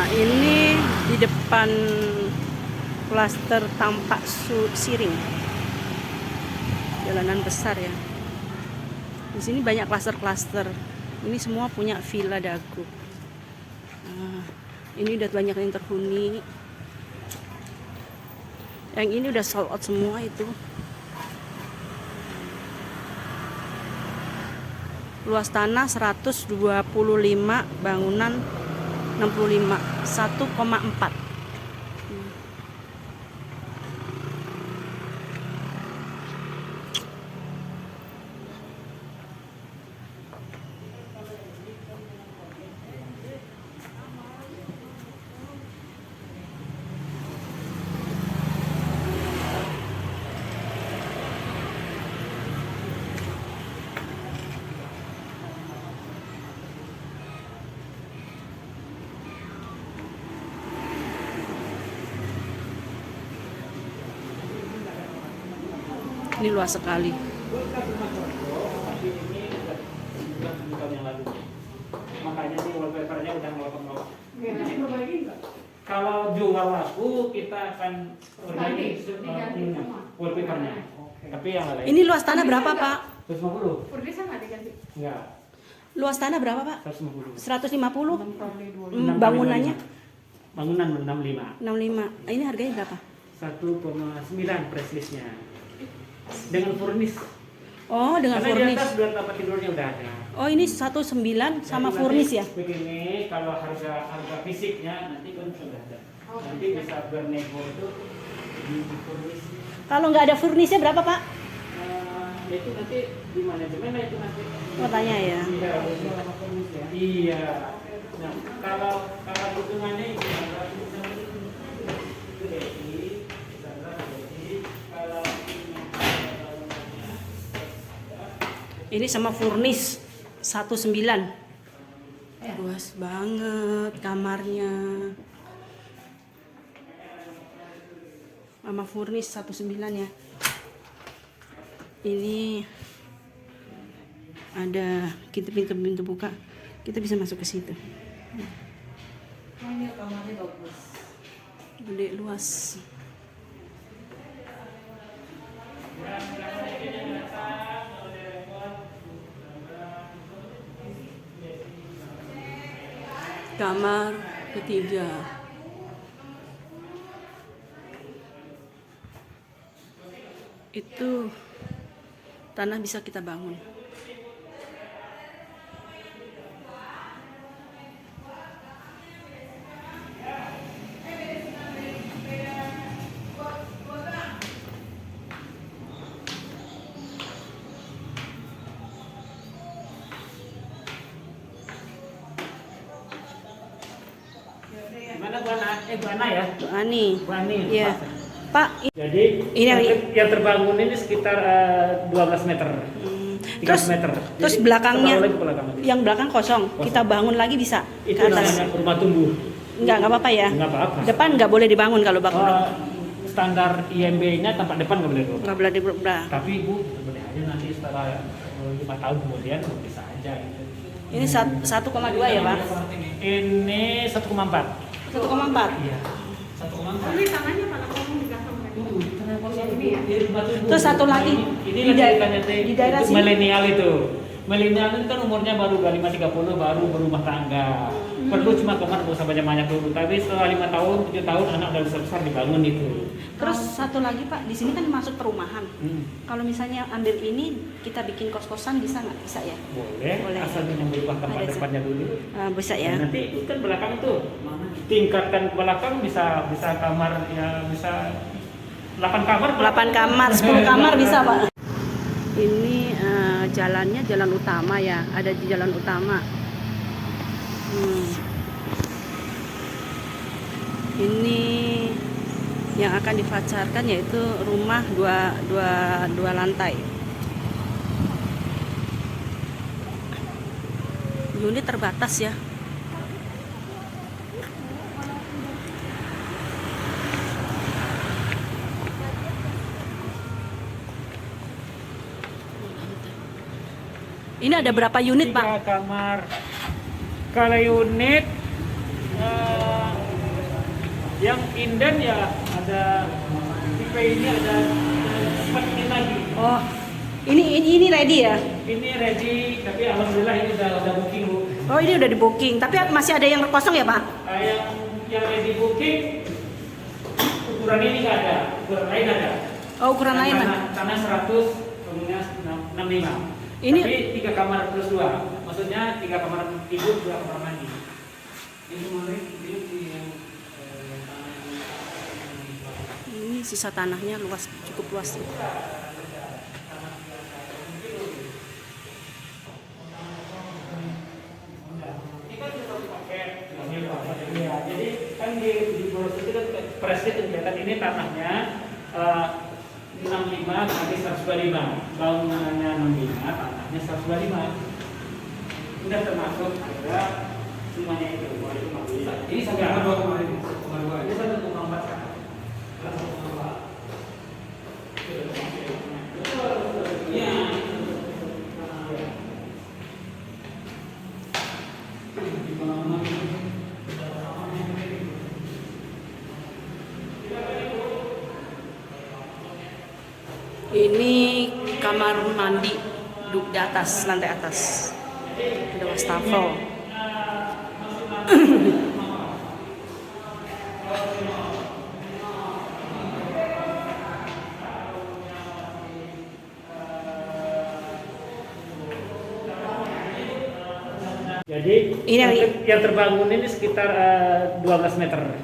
Ini di depan klaster Tampak Siring, jalanan besar ya. Di sini banyak klaster-klaster. Ini semua punya Villa Dago. Ini udah banyak yang terhuni. Yang ini udah sold out semua itu. Luas tanah 125, bangunan 65, 1,4. Ini luas sekali. Makanya sih wallpapernya udah ngelopong-ngelopong. Kalau jual laku kita akan berbagi wallpapernya. Tapi yang lain. Ini luas tanah berapa, Pak? 150. Enggak. Luas tanah berapa, Pak? 150. 150. Bangunannya Bangunan 65. 65. Ini harganya berapa? 1,9 price listnya. Dengan furnish. Oh, dengan Karena furnish. di atas dua tempat tidurnya udah ada. Oh, ini 19 sama Jadi furnish ya? Begini, kalau harga fisiknya nanti kan sudah ada. Nanti bisa bernego itu di furnish. Kalau nggak ada furnishnya berapa, Pak? Itu nanti di manajemen lah itu nanti. Oh, tanya ya. Iya. Nah, kalau hitungannya itu Ini sama furnish 19. Luas banget kamarnya. Sama furnish 19 ya. Ini ada pintu buka. Kita bisa masuk ke situ. Ini kamarnya bagus. Gede, luas. Kamar ketiga. Itu tanah bisa kita bangun. Gimana Bu Ana? Bu Ana ya? Bu Ani. Bu Ani. Iya. Pak, Jadi yang terbangun ini sekitar 12 meter. 3 meter. Terus Jadi, belakangnya, ke belakang lagi. yang belakang kosong. Kita bangun lagi bisa Itu ke atas. namanya rumah tumbuh. Nggak apa-apa ya? Nggak apa-apa. Depan nggak boleh dibangun kalau bangun. Standar IMB-nya tempat depan nggak boleh diubah. Nggak boleh diubah. Tapi Ibu boleh aja nanti setelah 5 tahun kemudian bisa aja gitu. Ini 1,2 ya, Pak? Ini 1,4. 1,4. Iya. 1,4. Ini tanahnya pada kolong di belakang mereka. Ini ya. Terus satu lagi Ini di di daerah sini. milenial itu. Milenial itu kan umurnya baru 25-30 baru berumah tangga. Perlu cuma kamar nggak usah banyak-banyak dulu. Tapi setelah 5 tahun, 7 tahun anak udah besar dibangun itu. Terus satu lagi, Pak, di sini kan masuk perumahan. Kalau misalnya ambil ini kita bikin kos-kosan bisa nggak? Bisa ya? Boleh. Asal yang berubah tempat Ada, depannya dulu. Bisa ya. Nah, nanti itu kan belakang tuh. Tingkatkan ke belakang bisa kamar ya bisa 8 kamar. 8 kamar, 10 kamar bisa, Pak. Ini jalannya jalan utama ya, ada di jalan utama. Ini yang akan difacarkan yaitu rumah dua lantai. Unit terbatas ya. Ini ada berapa unit, Pak? 3 kamar. Kalau unit Yang inden ya ada tipe ini ada seperti ini lagi. Oh, ini ready ya? Ini ready, tapi alhamdulillah ini udah booking Bu. Oh, ini udah di booking, tapi masih ada yang kosong ya Pak? Yang ready booking ukuran ini nggak ada, ukuran lain ada. Oh, ukuran lain Pak? Tanah 100, kemudian 65. Ini tapi 3 kamar plus 2, maksudnya 3 kamar tidur, 2 kamar mandi. Ini sisa tanahnya luas, cukup luas sih. Ya, jadi kan di Boros itu kan presnya kelihatan ini tanahnya 65 kali 125, bangunannya 65, tanahnya 125. Udah termasuk ada semuanya itu. Ini sampai 2,2. Ini 1,4 kan. Iya. Ini kamar mandi di atas, lantai atas. Ada wastafel. Jadi Ini yang terbangun ini sekitar 12 meter.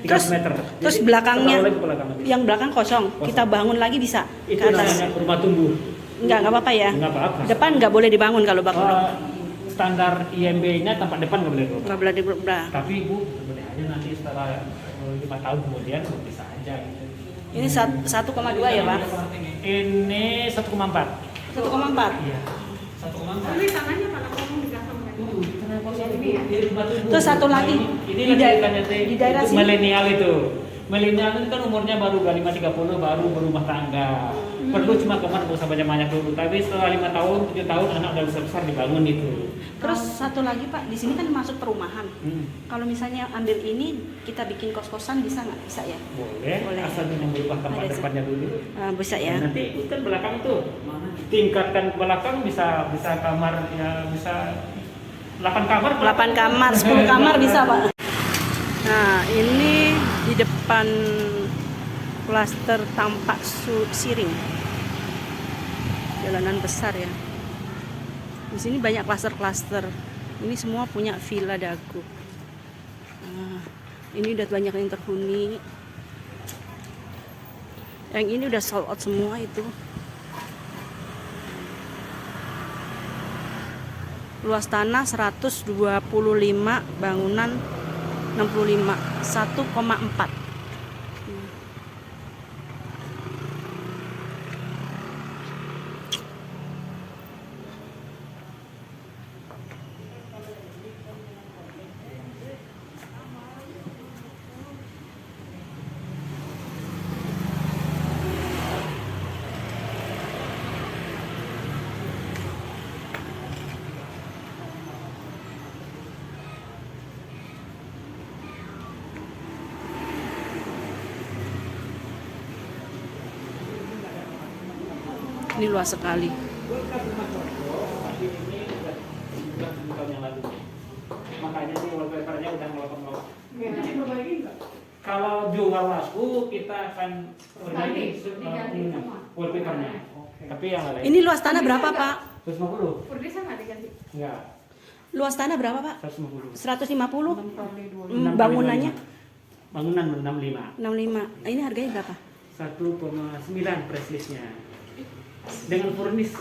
13 meter. Terus Jadi, belakangnya, terlalu lagi belakang. yang belakang kosong. Kita bangun lagi bisa Itu ke atas. namanya rumah tumbuh. Nggak apa-apa ya? Nggak apa-apa. Depan nggak boleh dibangun kalau bangun. Standar IMB-nya tempat depan nggak boleh dulu. Nggak boleh dibangun. Tapi Ibu boleh aja nanti setelah 5 tahun kemudian bisa aja. Gitu. Ini 1,2 ya Pak? Ini 1,4. 1,4. Iya. 1,4. Ini tanahnya pada ngomong di kasar mereka. Ini ya. Terus satu lagi Ini di di daerah sini. milenial itu. Milenial itu kan umurnya baru 25-30, baru berumah tangga. Perlu cuma kamar nggak usah banyak-banyak dulu. Tapi setelah 5 tahun, 7 tahun anak udah besar dibangun itu. Terus satu lagi Pak, di sini kan masuk perumahan. Kalau misalnya ambil ini, kita bikin kos-kosan bisa nggak? Bisa ya? Boleh. Asal yang berubah tempat Ada depannya dulu. Bisa ya? Nanti kan belakang tuh tingkatkan ke belakang bisa kamar ya bisa 8 kamar. 8 kamar, 10 kamar bisa Pak. Nah ini di depan klaster Tampak Siring, jalanan besar ya. Di sini banyak klaster-klaster. Ini semua punya Villa Dago. Nah, ini udah banyak yang terhuni. Yang ini udah sold out semua itu. Luas tanah 125, bangunan 65, 1,4. Ini luas sekali. Makanya sih wallpapernya udah ngelokok-ngelokok. Nanti berbagi nggak? Kalau jual laku kita akan Ganti semua. wallpapernya. Tapi yang lain. Ini luas tanah berapa Pak? 150? Per desa nggak diganti? Enggak. Luas tanah berapa Pak? 150. 150? Bangunannya? Bangunan 65. 65. Ini harganya berapa? 1,9 price listnya. Dengan furnis.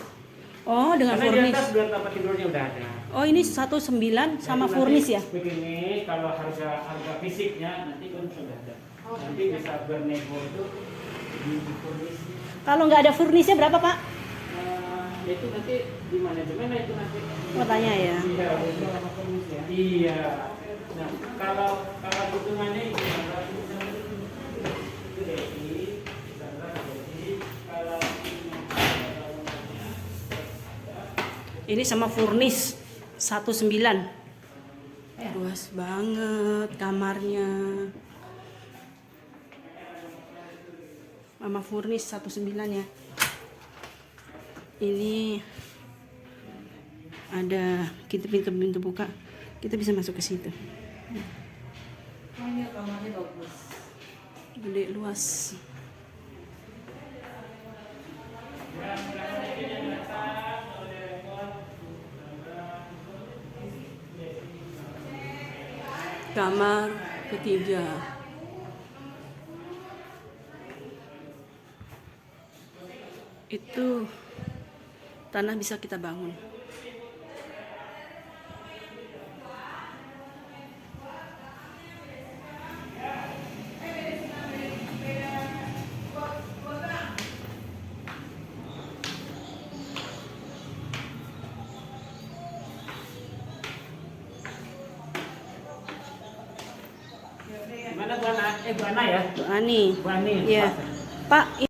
Oh, dengan Karena furnis. di atas dua tempat tidurnya udah ada. Oh, ini 19 sama Jadi furnis nanti ya? Begini, kalau harga fisiknya nanti kan sudah ada. Nanti bisa bernego itu di furnis. Kalau nggak ada furnisnya berapa Pak? Itu nanti di manajemen itu nanti. Mau tanya ya. Iya, iya. Nah, kalau hitungannya itu Ini sama furnis 19. Luas banget kamarnya. sama furnis 19 ya. Ini ada kita pintu buka, kita bisa masuk ke situ. Ini kamarnya bagus. Gede luas. Kamar ketiga. Itu tanah bisa kita bangun. Gimana Bu Ana? Bu Ana ya? Bu Ani. Bu Ani. Ya. Pak,